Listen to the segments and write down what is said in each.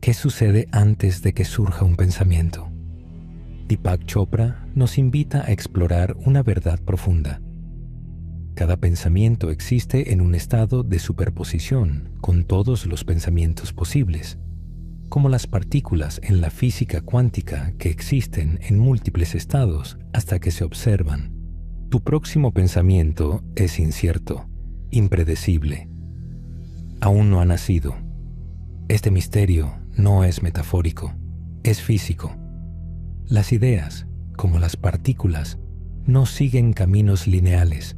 ¿Qué sucede antes de que surja un pensamiento? Deepak Chopra nos invita a explorar una verdad profunda. Cada pensamiento existe en un estado de superposición con todos los pensamientos posibles, como las partículas en la física cuántica que existen en múltiples estados hasta que se observan. Tu próximo pensamiento es incierto, impredecible. Aún no ha nacido. Este misterio no es metafórico, es físico. Las ideas, como las partículas, no siguen caminos lineales.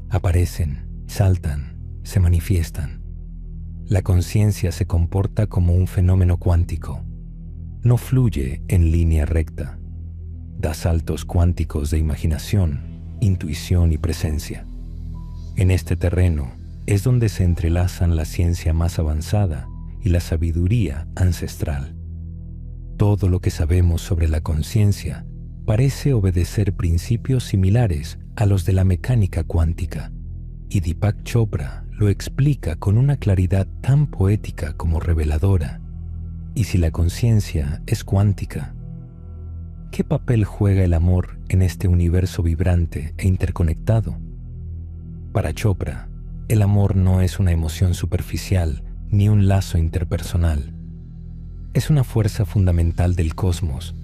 Aparecen, saltan, se manifiestan. La conciencia se comporta como un fenómeno cuántico. No fluye en línea recta. Da saltos cuánticos de imaginación, intuición y presencia. En este terreno es donde se entrelazan la ciencia más avanzada y la sabiduría ancestral. Todo lo que sabemos sobre la conciencia parece obedecer principios similares a los de la mecánica cuántica, y Deepak Chopra lo explica con una claridad tan poética como reveladora. Y si la conciencia es cuántica, ¿qué papel juega el amor en este universo vibrante e interconectado? Para Chopra, el amor no es una emoción superficial ni un lazo interpersonal. Es una fuerza fundamental del cosmos.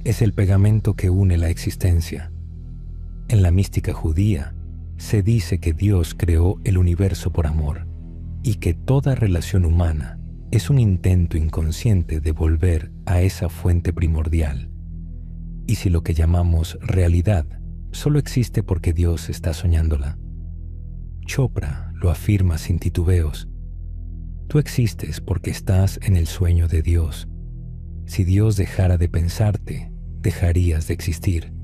Es el pegamento que une la existencia. En la mística judía, se dice que Dios creó el universo por amor y que toda relación humana es un intento inconsciente de volver a esa fuente primordial. Y si lo que llamamos realidad solo existe porque Dios está soñándola, Chopra lo afirma sin titubeos. Tú existes porque estás en el sueño de Dios. Si Dios dejara de pensarte, dejarías de existir.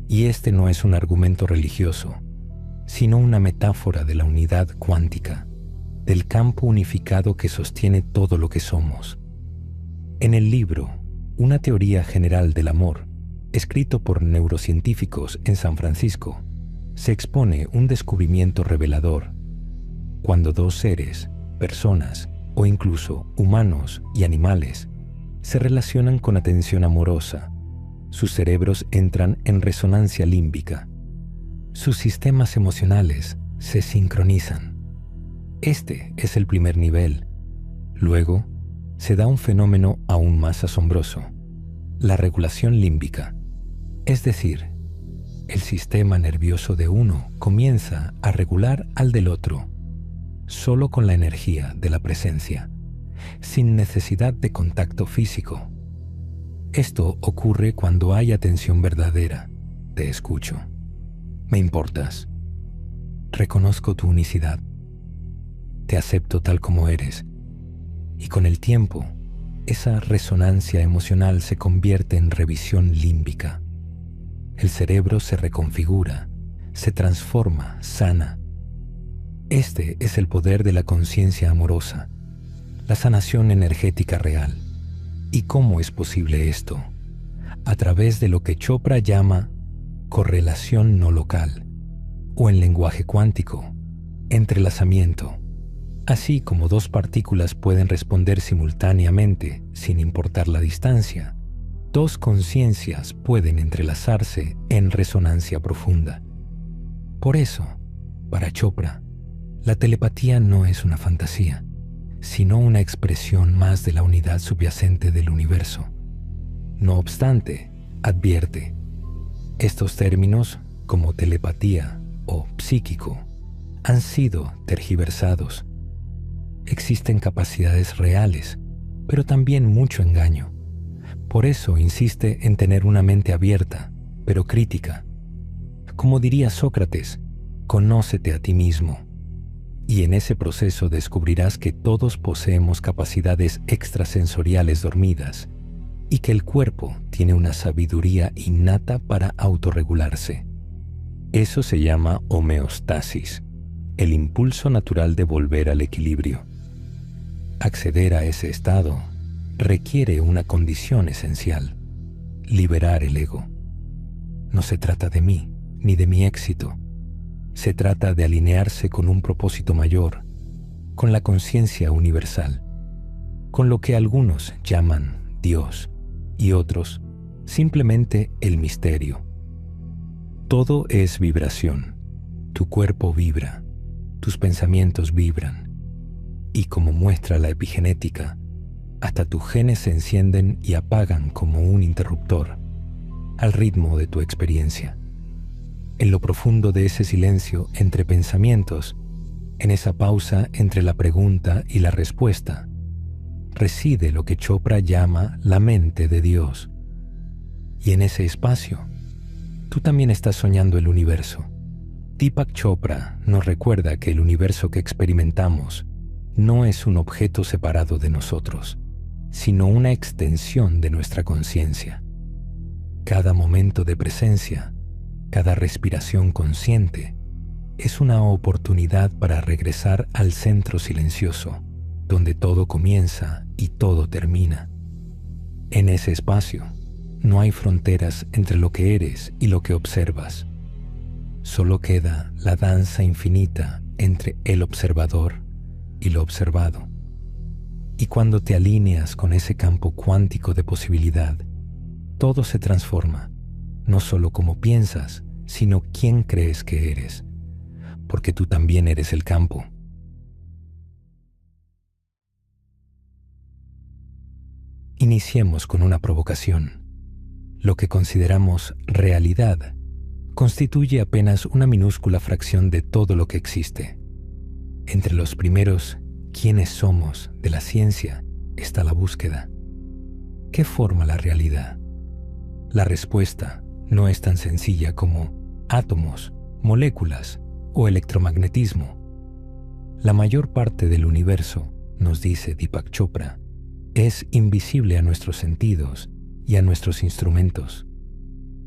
Y este no es un argumento religioso, sino una metáfora de la unidad cuántica, del campo unificado que sostiene todo lo que somos. En el libro Una teoría general del amor, escrito por neurocientíficos en San Francisco, se expone un descubrimiento revelador. Cuando dos seres, personas o incluso humanos y animales, se relacionan con atención amorosa, sus cerebros entran en resonancia límbica. Sus sistemas emocionales se sincronizan. Este es el primer nivel. Luego, se da un fenómeno aún más asombroso: la regulación límbica. Es decir, el sistema nervioso de uno comienza a regular al del otro, solo con la energía de la presencia, sin necesidad de contacto físico. Esto ocurre cuando hay atención verdadera. Te escucho. Me importas. Reconozco tu unicidad. Te acepto tal como eres. Y con el tiempo, esa resonancia emocional se convierte en revisión límbica. El cerebro se reconfigura, se transforma, sana. Este es el poder de la conciencia amorosa, la sanación energética real. ¿Y cómo es posible esto? A través de lo que Chopra llama correlación no local, o en lenguaje cuántico, entrelazamiento. Así como dos partículas pueden responder simultáneamente sin importar la distancia, dos conciencias pueden entrelazarse en resonancia profunda. Por eso, para Chopra, la telepatía no es una fantasía, sino una expresión más de la unidad subyacente del universo. No obstante, advierte, estos términos, como telepatía o psíquico, han sido tergiversados. Existen capacidades reales, pero también mucho engaño. Por eso insiste en tener una mente abierta, pero crítica. Como diría Sócrates, conócete a ti mismo. Y en ese proceso descubrirás que todos poseemos capacidades extrasensoriales dormidas y que el cuerpo tiene una sabiduría innata para autorregularse. Eso se llama homeostasis, el impulso natural de volver al equilibrio. Acceder a ese estado requiere una condición esencial: liberar el ego. No se trata de mí, ni de mi éxito. Se trata de alinearse con un propósito mayor, con la conciencia universal. con lo que algunos llaman Dios y otros simplemente el misterio. Todo es vibración. Tu cuerpo vibra, tus pensamientos vibran, y como muestra la epigenética, hasta tus genes se encienden y apagan como un interruptor, al ritmo de tu experiencia. En lo profundo de ese silencio entre pensamientos, en esa pausa entre la pregunta y la respuesta, reside lo que Chopra llama la mente de Dios. Y en ese espacio, tú también estás soñando el universo. Deepak Chopra nos recuerda que el universo que experimentamos no es un objeto separado de nosotros, sino una extensión de nuestra conciencia. Cada momento de presencia, cada respiración consciente, es una oportunidad para regresar al centro silencioso, donde todo comienza y todo termina. En ese espacio, no hay fronteras entre lo que eres y lo que observas. Solo queda la danza infinita entre el observador y lo observado. Y cuando te alineas con ese campo cuántico de posibilidad, todo se transforma, no solo como piensas, sino quién crees que eres, porque tú también eres el campo. Iniciemos con una provocación. Lo que consideramos realidad constituye apenas una minúscula fracción de todo lo que existe. Entre los primeros ¿quiénes somos? De la ciencia está la búsqueda. ¿Qué forma la realidad? La respuesta no es tan sencilla como átomos, moléculas o electromagnetismo. La mayor parte del universo, nos dice Deepak Chopra, es invisible a nuestros sentidos y a nuestros instrumentos.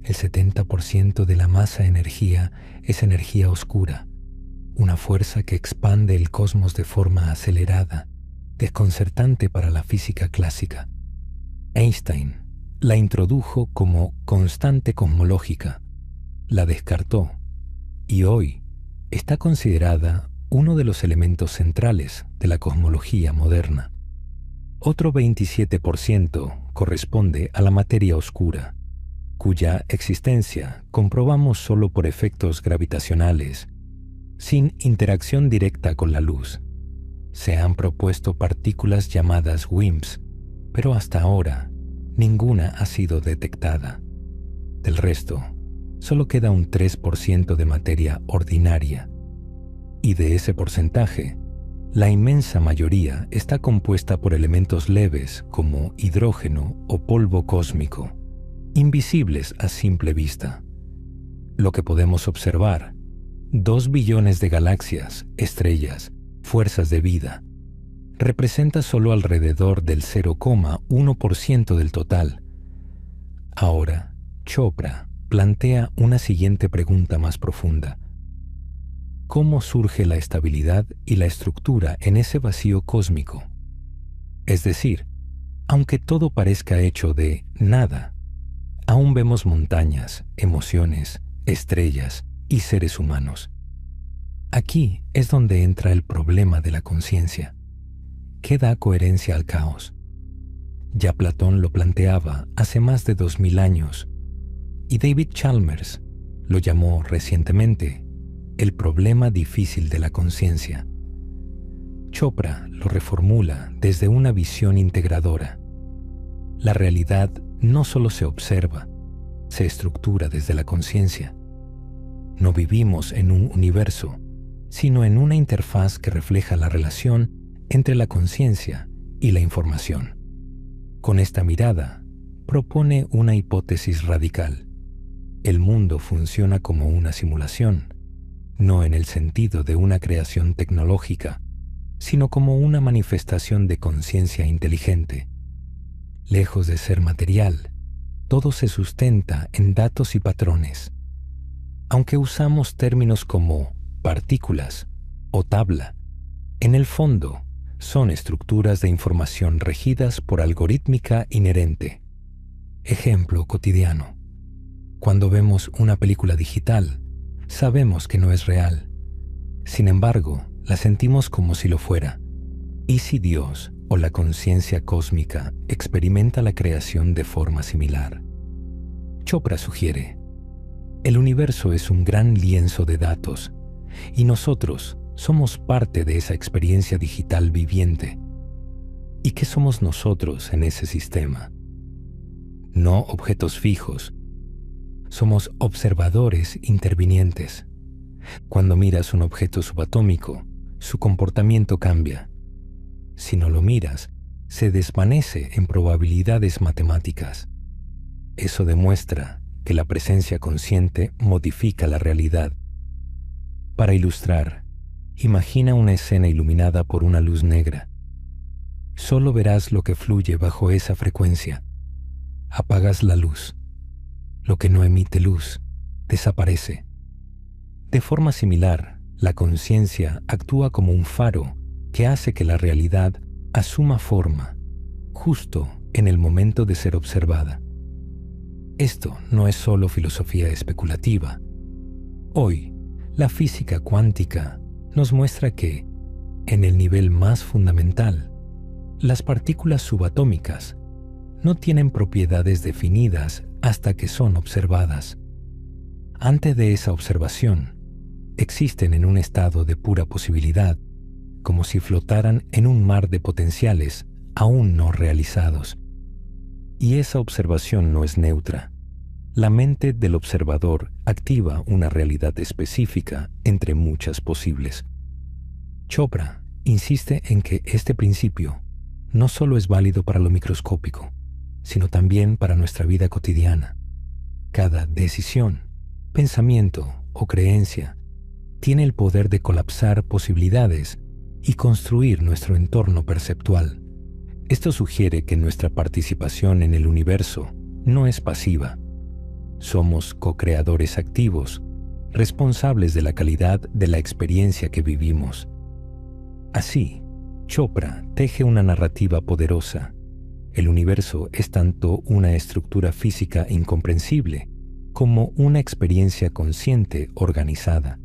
El 70% de la masa-energía es energía oscura, una fuerza que expande el cosmos de forma acelerada, desconcertante para la física clásica. Einstein la introdujo como constante cosmológica, la descartó y hoy está considerada uno de los elementos centrales de la cosmología moderna. Otro 27% corresponde a la materia oscura, cuya existencia comprobamos solo por efectos gravitacionales, sin interacción directa con la luz. Se han propuesto partículas llamadas WIMPs, pero hasta ahora ninguna ha sido detectada. Del resto, solo queda un 3% de materia ordinaria, y de ese porcentaje, la inmensa mayoría está compuesta por elementos leves como hidrógeno o polvo cósmico, invisibles a simple vista. Lo que podemos observar, 2 billones de galaxias, estrellas, fuerzas de vida, representa solo alrededor del 0,1% del total. Ahora, Chopra plantea una siguiente pregunta más profunda. ¿Cómo surge la estabilidad y la estructura en ese vacío cósmico? Es decir, aunque todo parezca hecho de nada, aún vemos montañas, emociones, estrellas y seres humanos. Aquí es donde entra el problema de la conciencia. ¿Qué da coherencia al caos? Ya Platón lo planteaba hace más de 2000 años y David Chalmers lo llamó recientemente el problema difícil de la conciencia. Chopra lo reformula desde una visión integradora. La realidad no solo se observa, se estructura desde la conciencia. No vivimos en un universo, sino en una interfaz que refleja la relación entre la conciencia y la información. Con esta mirada, propone una hipótesis radical. El mundo funciona como una simulación, no en el sentido de una creación tecnológica, sino como una manifestación de conciencia inteligente. Lejos de ser material, todo se sustenta en datos y patrones. Aunque usamos términos como partículas o tabla, en el fondo son estructuras de información regidas por algorítmica inherente. Ejemplo cotidiano. Cuando vemos una película digital, sabemos que no es real. Sin embargo, la sentimos como si lo fuera. ¿Y si Dios o la conciencia cósmica experimenta la creación de forma similar. Chopra sugiere, el universo es un gran lienzo de datos y nosotros somos parte de esa experiencia digital viviente. ¿Y qué somos nosotros en ese sistema? No objetos fijos. Somos observadores intervinientes. Cuando miras un objeto subatómico, su comportamiento cambia. Si no lo miras, se desvanece en probabilidades matemáticas. Eso demuestra que la presencia consciente modifica la realidad. Para ilustrar, imagina una escena iluminada por una luz negra. Solo verás lo que fluye bajo esa frecuencia. Apagas la luz. Lo que no emite luz desaparece. De forma similar, la conciencia actúa como un faro que hace que la realidad asuma forma, justo en el momento de ser observada. Esto no es solo filosofía especulativa. Hoy, la física cuántica nos muestra que, en el nivel más fundamental, las partículas subatómicas no tienen propiedades definidas hasta que son observadas. Antes de esa observación, existen en un estado de pura posibilidad, como si flotaran en un mar de potenciales aún no realizados. Y esa observación no es neutra. La mente del observador activa una realidad específica entre muchas posibles. Chopra insiste en que este principio no solo es válido para lo microscópico, sino también para nuestra vida cotidiana. Cada decisión, pensamiento o creencia tiene el poder de colapsar posibilidades y construir nuestro entorno perceptual. Esto sugiere que nuestra participación en el universo no es pasiva. Somos co-creadores activos, responsables de la calidad de la experiencia que vivimos. Así, Chopra teje una narrativa poderosa. El universo es tanto una estructura física incomprensible como una experiencia consciente organizada.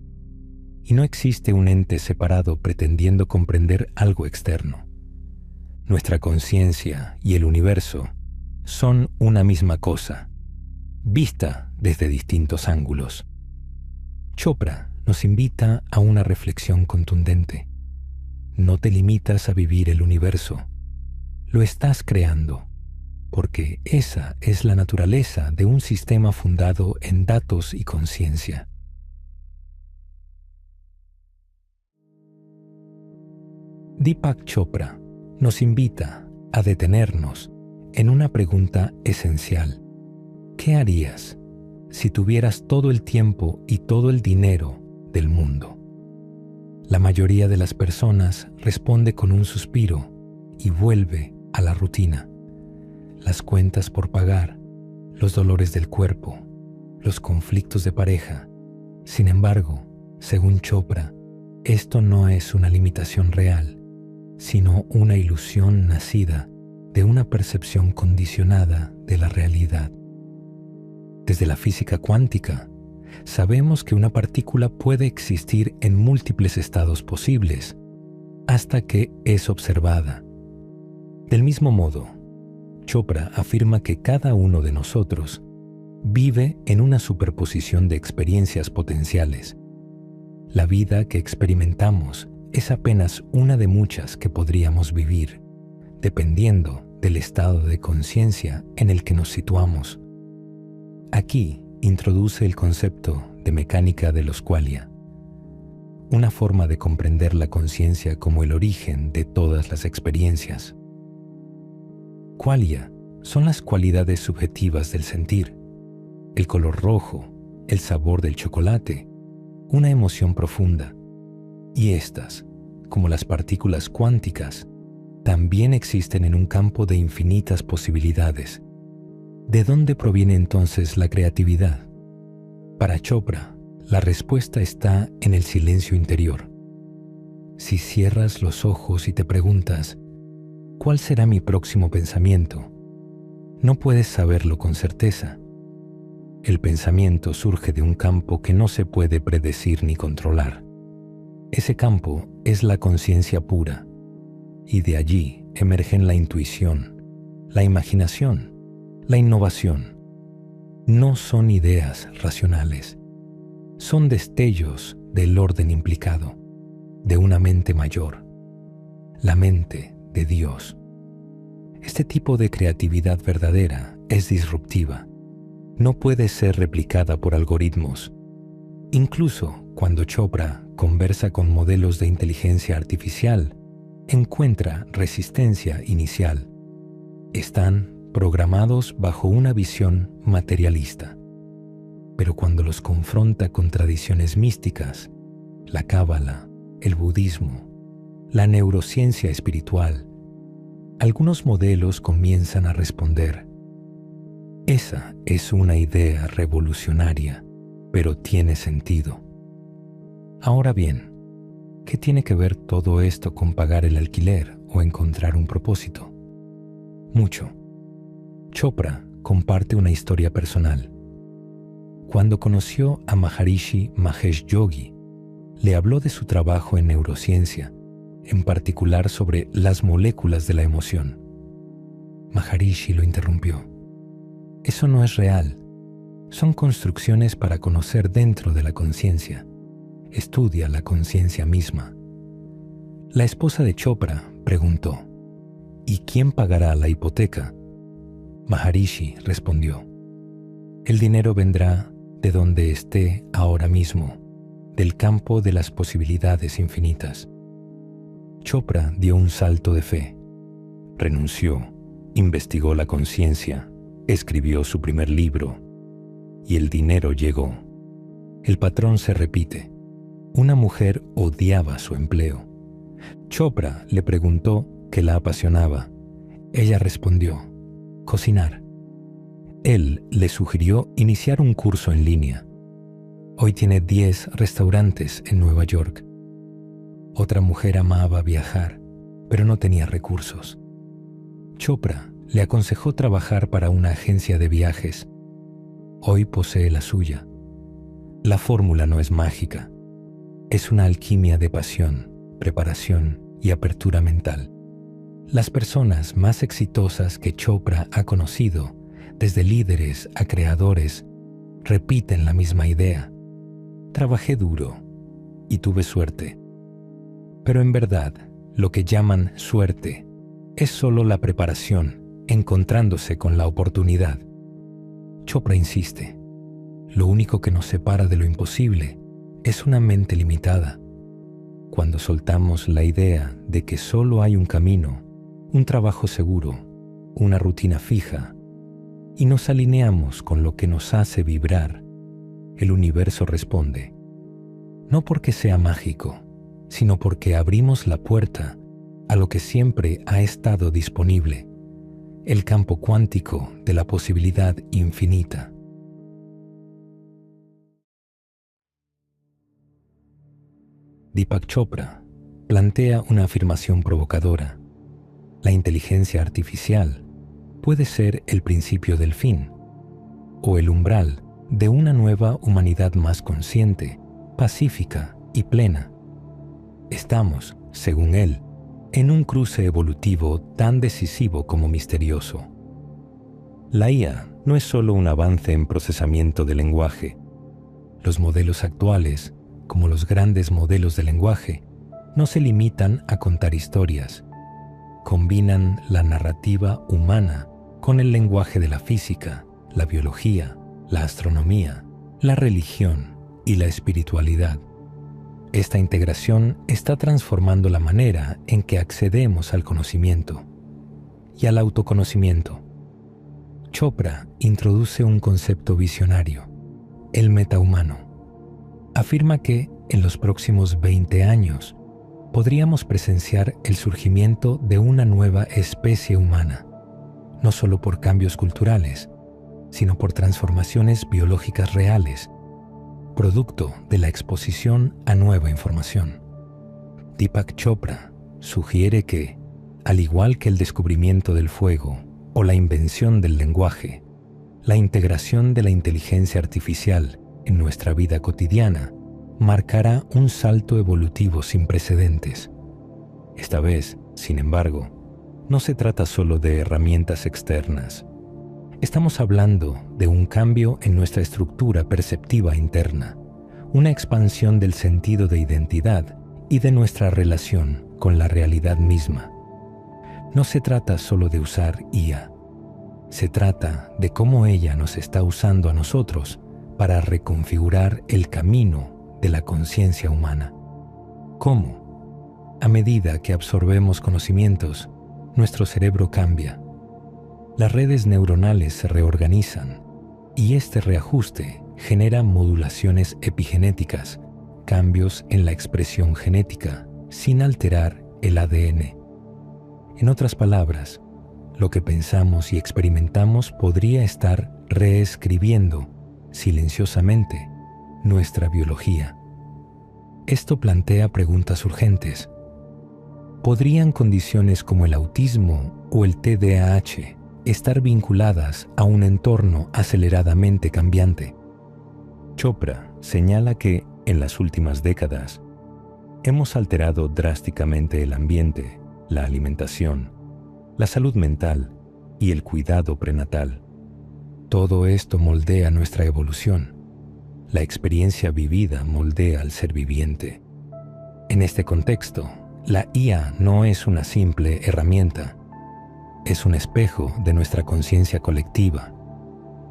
Y no existe un ente separado pretendiendo comprender algo externo. Nuestra conciencia y el universo son una misma cosa, vista desde distintos ángulos. Chopra nos invita a una reflexión contundente. No te limitas a vivir el universo, lo estás creando, porque esa es la naturaleza de un sistema fundado en datos y conciencia. Deepak Chopra nos invita a detenernos en una pregunta esencial. ¿Qué harías si tuvieras todo el tiempo y todo el dinero del mundo? La mayoría de las personas responde con un suspiro y vuelve a la rutina. Las cuentas por pagar, los dolores del cuerpo, los conflictos de pareja. Sin embargo, según Chopra, esto no es una limitación real, sino una ilusión nacida de una percepción condicionada de la realidad. Desde la física cuántica, sabemos que una partícula puede existir en múltiples estados posibles, hasta que es observada. Del mismo modo, Chopra afirma que cada uno de nosotros vive en una superposición de experiencias potenciales. La vida que experimentamos es apenas una de muchas que podríamos vivir, dependiendo del estado de conciencia en el que nos situamos. Aquí introduce el concepto de mecánica de los qualia, una forma de comprender la conciencia como el origen de todas las experiencias. Qualia son las cualidades subjetivas del sentir, el color rojo, el sabor del chocolate, una emoción profunda. Y estas, como las partículas cuánticas, también existen en un campo de infinitas posibilidades. ¿De dónde proviene entonces la creatividad? Para Chopra, la respuesta está en el silencio interior. Si cierras los ojos y te preguntas, ¿cuál será mi próximo pensamiento? No puedes saberlo con certeza. El pensamiento surge de un campo que no se puede predecir ni controlar. Ese campo es la conciencia pura, y de allí emergen la intuición, la imaginación, la innovación. No son ideas racionales, son destellos del orden implicado, de una mente mayor, la mente de Dios. Este tipo de creatividad verdadera es disruptiva. No puede ser replicada por algoritmos. Incluso cuando Chopra conversa con modelos de inteligencia artificial, encuentra resistencia inicial. Están programados bajo una visión materialista. Pero cuando los confronta con tradiciones místicas, la cábala, el budismo, la neurociencia espiritual, algunos modelos comienzan a responder: esa es una idea revolucionaria, pero tiene sentido. Ahora bien, ¿qué tiene que ver todo esto con pagar el alquiler o encontrar un propósito? Mucho. Chopra comparte una historia personal. Cuando conoció a Maharishi Mahesh Yogi, le habló de su trabajo en neurociencia, en particular sobre las moléculas de la emoción. Maharishi lo interrumpió. Eso no es real. Son construcciones para conocer dentro de la conciencia. Estudia la conciencia misma. La esposa de Chopra preguntó: ¿y quién pagará la hipoteca? Maharishi respondió: el dinero vendrá de donde esté ahora mismo, del campo de las posibilidades infinitas. Chopra dio un salto de fe. Renunció, investigó la conciencia, escribió su primer libro, y el dinero llegó. El patrón se repite. Una mujer odiaba su empleo. Chopra le preguntó qué la apasionaba. Ella respondió: cocinar. Él le sugirió iniciar un curso en línea. Hoy tiene 10 restaurantes en Nueva York. Otra mujer amaba viajar, pero no tenía recursos. Chopra le aconsejó trabajar para una agencia de viajes. Hoy posee la suya. La fórmula no es mágica. Es una alquimia de pasión, preparación y apertura mental. Las personas más exitosas que Chopra ha conocido, desde líderes a creadores, repiten la misma idea. Trabajé duro y tuve suerte. Pero en verdad, lo que llaman suerte es solo la preparación, encontrándose con la oportunidad. Chopra insiste: lo único que nos separa de lo imposible es una mente limitada. Cuando soltamos la idea de que solo hay un camino, un trabajo seguro, una rutina fija, y nos alineamos con lo que nos hace vibrar, el universo responde. No porque sea mágico, sino porque abrimos la puerta a lo que siempre ha estado disponible, el campo cuántico de la posibilidad infinita. Deepak Chopra plantea una afirmación provocadora. La inteligencia artificial puede ser el principio del fin, o el umbral de una nueva humanidad más consciente, pacífica y plena. Estamos, según él, en un cruce evolutivo tan decisivo como misterioso. La IA no es solo un avance en procesamiento de lenguaje. Los modelos actuales, como los grandes modelos de lenguaje, no se limitan a contar historias. Combinan la narrativa humana con el lenguaje de la física, la biología, la astronomía, la religión y la espiritualidad. Esta integración está transformando la manera en que accedemos al conocimiento y al autoconocimiento. Chopra introduce un concepto visionario, el metahumano. Afirma que en los próximos 20 años podríamos presenciar el surgimiento de una nueva especie humana, no solo por cambios culturales, sino por transformaciones biológicas reales, producto de la exposición a nueva información. Deepak Chopra sugiere que, al igual que el descubrimiento del fuego o la invención del lenguaje, la integración de la inteligencia artificial en nuestra vida cotidiana marcará un salto evolutivo sin precedentes. Esta vez, sin embargo, no se trata solo de herramientas externas. Estamos hablando de un cambio en nuestra estructura perceptiva interna, una expansión del sentido de identidad y de nuestra relación con la realidad misma. No se trata solo de usar IA. Se trata de cómo ella nos está usando a nosotros para reconfigurar el camino de la conciencia humana. ¿Cómo? A medida que absorbemos conocimientos, nuestro cerebro cambia. Las redes neuronales se reorganizan y este reajuste genera modulaciones epigenéticas, cambios en la expresión genética, sin alterar el ADN. En otras palabras, lo que pensamos y experimentamos podría estar reescribiendo silenciosamente nuestra biología. Esto plantea preguntas urgentes. ¿Podrían condiciones como el autismo o el TDAH estar vinculadas a un entorno aceleradamente cambiante? Chopra señala que, en las últimas décadas, hemos alterado drásticamente el ambiente, la alimentación, la salud mental y el cuidado prenatal. Todo esto moldea nuestra evolución. La experiencia vivida moldea al ser viviente. En este contexto, la IA no es una simple herramienta. Es un espejo de nuestra conciencia colectiva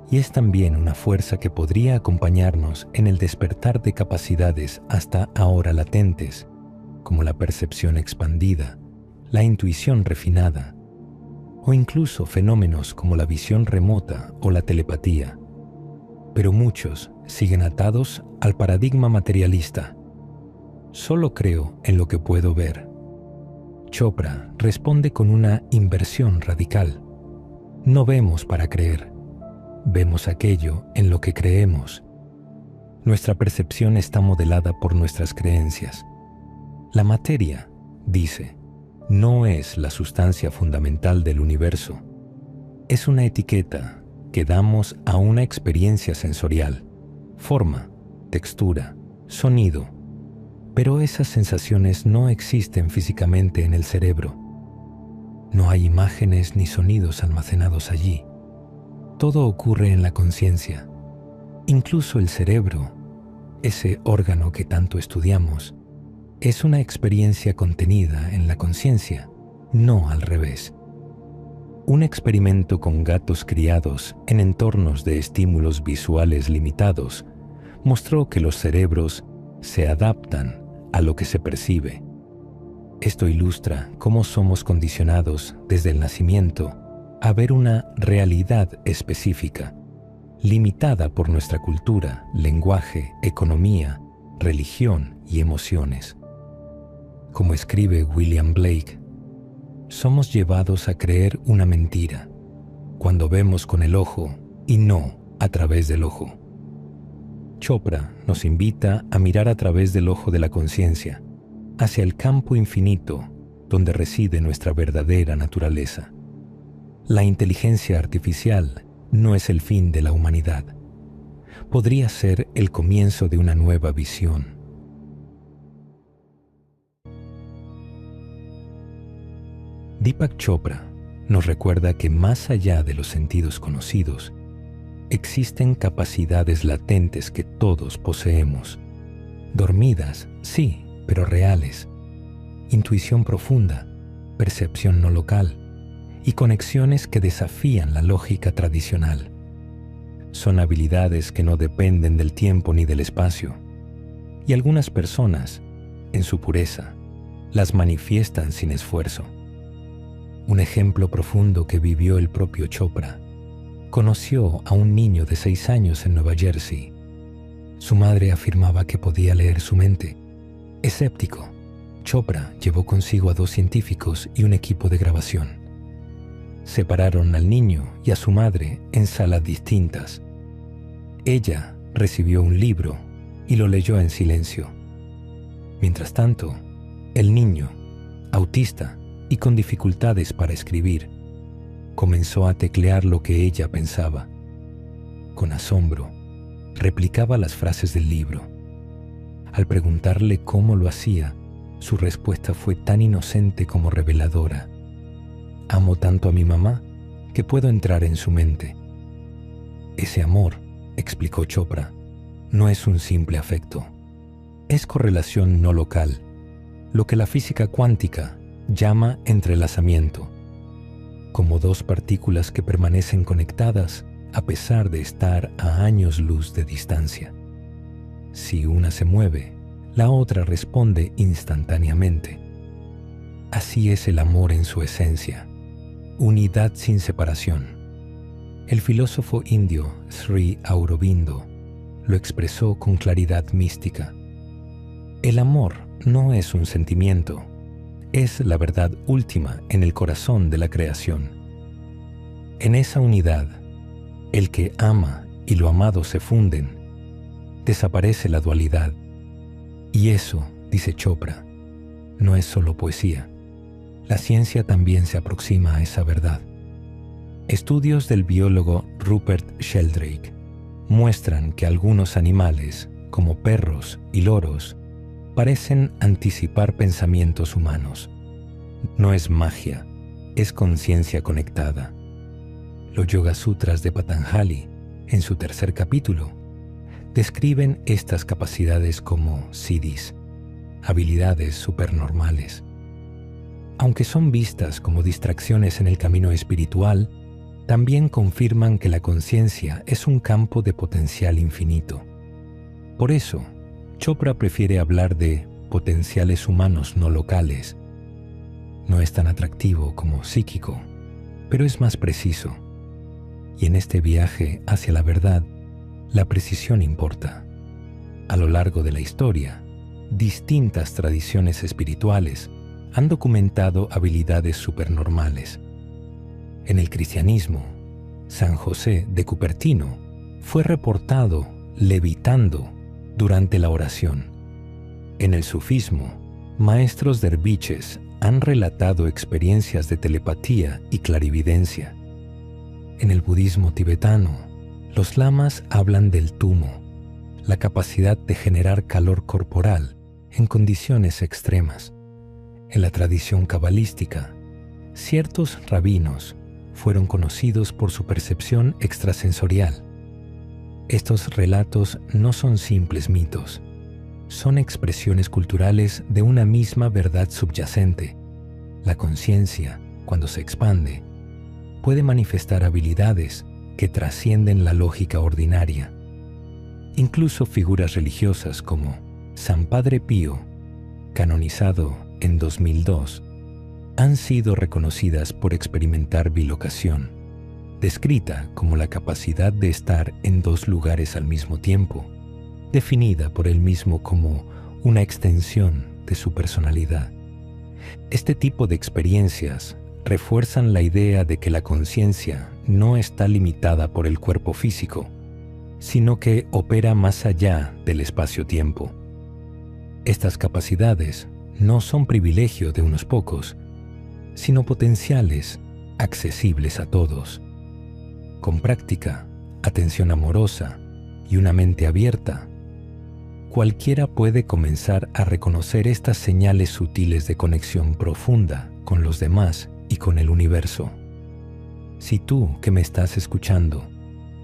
y es también una fuerza que podría acompañarnos en el despertar de capacidades hasta ahora latentes, como la percepción expandida, la intuición refinada, o incluso fenómenos como la visión remota o la telepatía. Pero muchos siguen atados al paradigma materialista. Solo creo en lo que puedo ver. Chopra responde con una inversión radical. No vemos para creer, vemos aquello en lo que creemos. Nuestra percepción está modelada por nuestras creencias. La materia, dice, no es la sustancia fundamental del universo. Es una etiqueta que damos a una experiencia sensorial, forma, textura, sonido. Pero esas sensaciones no existen físicamente en el cerebro. No hay imágenes ni sonidos almacenados allí. Todo ocurre en la conciencia. Incluso el cerebro, ese órgano que tanto estudiamos, es una experiencia contenida en la conciencia, no al revés. Un experimento con gatos criados en entornos de estímulos visuales limitados mostró que los cerebros se adaptan a lo que se percibe. Esto ilustra cómo somos condicionados desde el nacimiento a ver una realidad específica, limitada por nuestra cultura, lenguaje, economía, religión y emociones. Como escribe William Blake, somos llevados a creer una mentira cuando vemos con el ojo y no a través del ojo. Chopra nos invita a mirar a través del ojo de la conciencia, hacia el campo infinito donde reside nuestra verdadera naturaleza. La inteligencia artificial no es el fin de la humanidad. Podría ser el comienzo de una nueva visión. Deepak Chopra nos recuerda que más allá de los sentidos conocidos, existen capacidades latentes que todos poseemos. Dormidas, sí, pero reales. Intuición profunda, percepción no local y conexiones que desafían la lógica tradicional. Son habilidades que no dependen del tiempo ni del espacio. Y algunas personas, en su pureza, las manifiestan sin esfuerzo. Un ejemplo profundo que vivió el propio Chopra. Conoció a un niño de 6 años en Nueva Jersey. Su madre afirmaba que podía leer su mente. Escéptico, Chopra llevó consigo a 2 científicos y un equipo de grabación. Separaron al niño y a su madre en salas distintas. Ella recibió un libro y lo leyó en silencio. Mientras tanto, el niño, autista y con dificultades para escribir, comenzó a teclear lo que ella pensaba. Con asombro, replicaba las frases del libro. Al preguntarle cómo lo hacía, su respuesta fue tan inocente como reveladora. Amo tanto a mi mamá que puedo entrar en su mente. Ese amor, explicó Chopra, no es un simple afecto. Es correlación no local, lo que la física cuántica llama entrelazamiento, como dos partículas que permanecen conectadas a pesar de estar a años luz de distancia. Si una se mueve, la otra responde instantáneamente. Así es el amor en su esencia, unidad sin separación. El filósofo indio Sri Aurobindo lo expresó con claridad mística. El amor no es un sentimiento, es la verdad última en el corazón de la creación. En esa unidad, el que ama y lo amado se funden, desaparece la dualidad. Y eso, dice Chopra, no es solo poesía. La ciencia también se aproxima a esa verdad. Estudios del biólogo Rupert Sheldrake muestran que algunos animales, como perros y loros, parecen anticipar pensamientos humanos. No es magia, es conciencia conectada. Los Yoga Sutras de Patanjali, en su tercer capítulo, describen estas capacidades como siddhis, habilidades supernormales. Aunque son vistas como distracciones en el camino espiritual, también confirman que la conciencia es un campo de potencial infinito. Por eso, Chopra prefiere hablar de potenciales humanos no locales. No es tan atractivo como psíquico, pero es más preciso. Y en este viaje hacia la verdad, la precisión importa. A lo largo de la historia, distintas tradiciones espirituales han documentado habilidades supernormales. En el cristianismo, San José de Cupertino fue reportado levitando durante la oración. En el sufismo, maestros derviches han relatado experiencias de telepatía y clarividencia. En el budismo tibetano, los lamas hablan del tumo, la capacidad de generar calor corporal en condiciones extremas. En la tradición cabalística, ciertos rabinos fueron conocidos por su percepción extrasensorial. Estos relatos no son simples mitos, son expresiones culturales de una misma verdad subyacente. La conciencia, cuando se expande, puede manifestar habilidades que trascienden la lógica ordinaria. Incluso figuras religiosas como San Padre Pío, canonizado en 2002, han sido reconocidas por experimentar bilocación, descrita como la capacidad de estar en dos lugares al mismo tiempo, definida por él mismo como una extensión de su personalidad. Este tipo de experiencias refuerzan la idea de que la conciencia no está limitada por el cuerpo físico, sino que opera más allá del espacio-tiempo. Estas capacidades no son privilegio de unos pocos, sino potenciales, accesibles a todos. Con práctica, atención amorosa y una mente abierta, cualquiera puede comenzar a reconocer estas señales sutiles de conexión profunda con los demás y con el universo. Si tú, que me estás escuchando,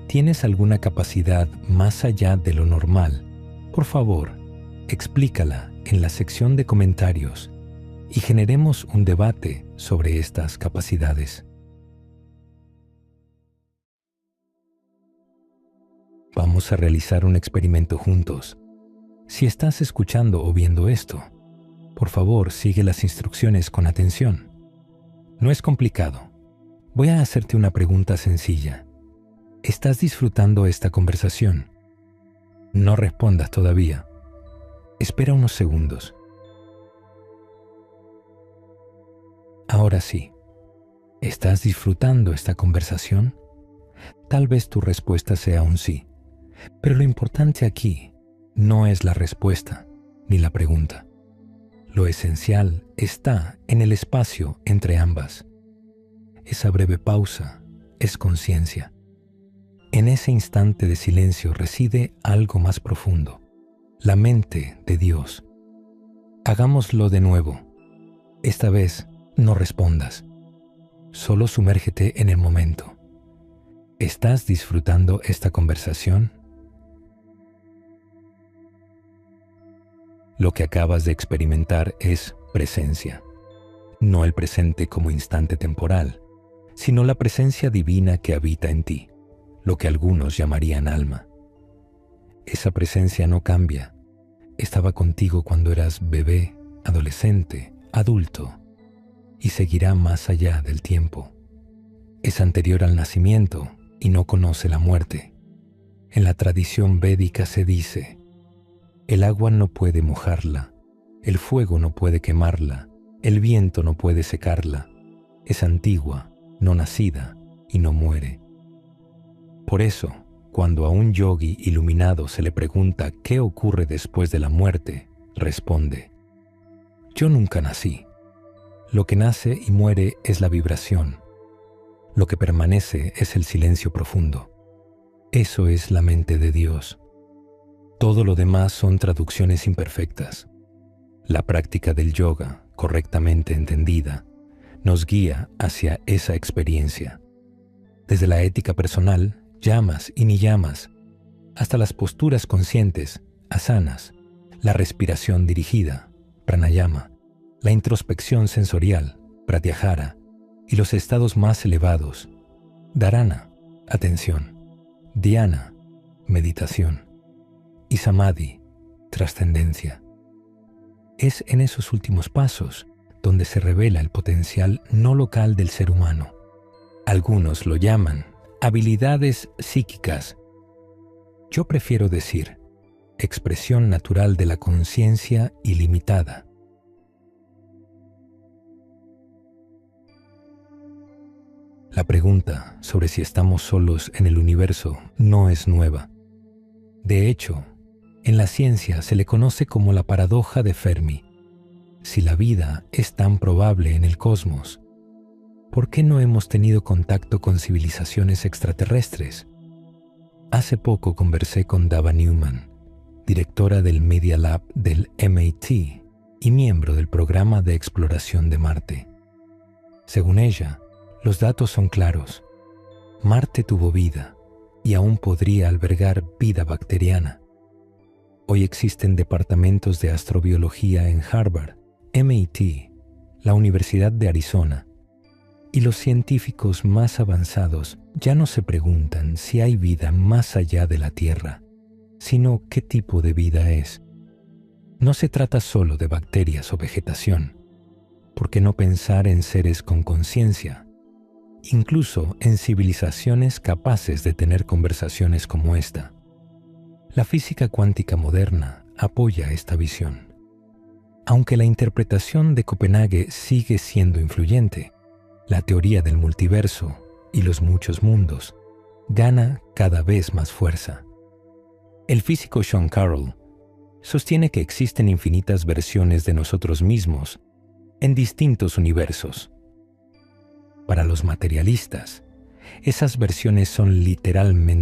tienes alguna capacidad más allá de lo normal, por favor, explícala en la sección de comentarios y generemos un debate sobre estas capacidades. Vamos a realizar un experimento juntos. Si estás escuchando o viendo esto, por favor, sigue las instrucciones con atención. No es complicado. Voy a hacerte una pregunta sencilla. ¿Estás disfrutando esta conversación? No respondas todavía. Espera unos segundos. Ahora sí. ¿Estás disfrutando esta conversación? Tal vez tu respuesta sea un sí. Pero lo importante aquí no es la respuesta ni la pregunta. Lo esencial está en el espacio entre ambas. Esa breve pausa es conciencia. En ese instante de silencio reside algo más profundo, la mente de Dios. Hagámoslo de nuevo. Esta vez no respondas. Solo sumérgete en el momento. ¿Estás disfrutando esta conversación? Lo que acabas de experimentar es presencia. No el presente como instante temporal, sino la presencia divina que habita en ti, lo que algunos llamarían alma. Esa presencia no cambia. Estaba contigo cuando eras bebé, adolescente, adulto, y seguirá más allá del tiempo. Es anterior al nacimiento y no conoce la muerte. En la tradición védica se dice: el agua no puede mojarla, el fuego no puede quemarla, el viento no puede secarla. Es antigua, no nacida y no muere. Por eso, cuando a un yogi iluminado se le pregunta qué ocurre después de la muerte, responde: yo nunca nací. Lo que nace y muere es la vibración. Lo que permanece es el silencio profundo. Eso es la mente de Dios. Todo lo demás son traducciones imperfectas. La práctica del yoga, correctamente entendida, nos guía hacia esa experiencia. Desde la ética personal, yamas y niyamas, hasta las posturas conscientes, asanas, la respiración dirigida, pranayama, la introspección sensorial, pratyahara, y los estados más elevados, dharana, atención, dhyana, meditación, y samadhi, trascendencia. Es en esos últimos pasos donde se revela el potencial no local del ser humano. Algunos lo llaman habilidades psíquicas. Yo prefiero decir expresión natural de la conciencia ilimitada. La pregunta sobre si estamos solos en el universo no es nueva. De hecho, en la ciencia se le conoce como la paradoja de Fermi. Si la vida es tan probable en el cosmos, ¿por qué no hemos tenido contacto con civilizaciones extraterrestres? Hace poco conversé con Dava Newman, directora del Media Lab del MIT y miembro del programa de exploración de Marte. Según ella, los datos son claros. Marte tuvo vida y aún podría albergar vida bacteriana. Hoy existen departamentos de astrobiología en Harvard, MIT, la Universidad de Arizona, y los científicos más avanzados ya no se preguntan si hay vida más allá de la Tierra, sino qué tipo de vida es. No se trata solo de bacterias o vegetación. ¿Por qué no pensar en seres con conciencia? Incluso en civilizaciones capaces de tener conversaciones como esta. La física cuántica moderna apoya esta visión. Aunque la interpretación de Copenhague sigue siendo influyente, la teoría del multiverso y los muchos mundos gana cada vez más fuerza. El físico Sean Carroll sostiene que existen infinitas versiones de nosotros mismos en distintos universos. Para los materialistas, esas versiones son literalmente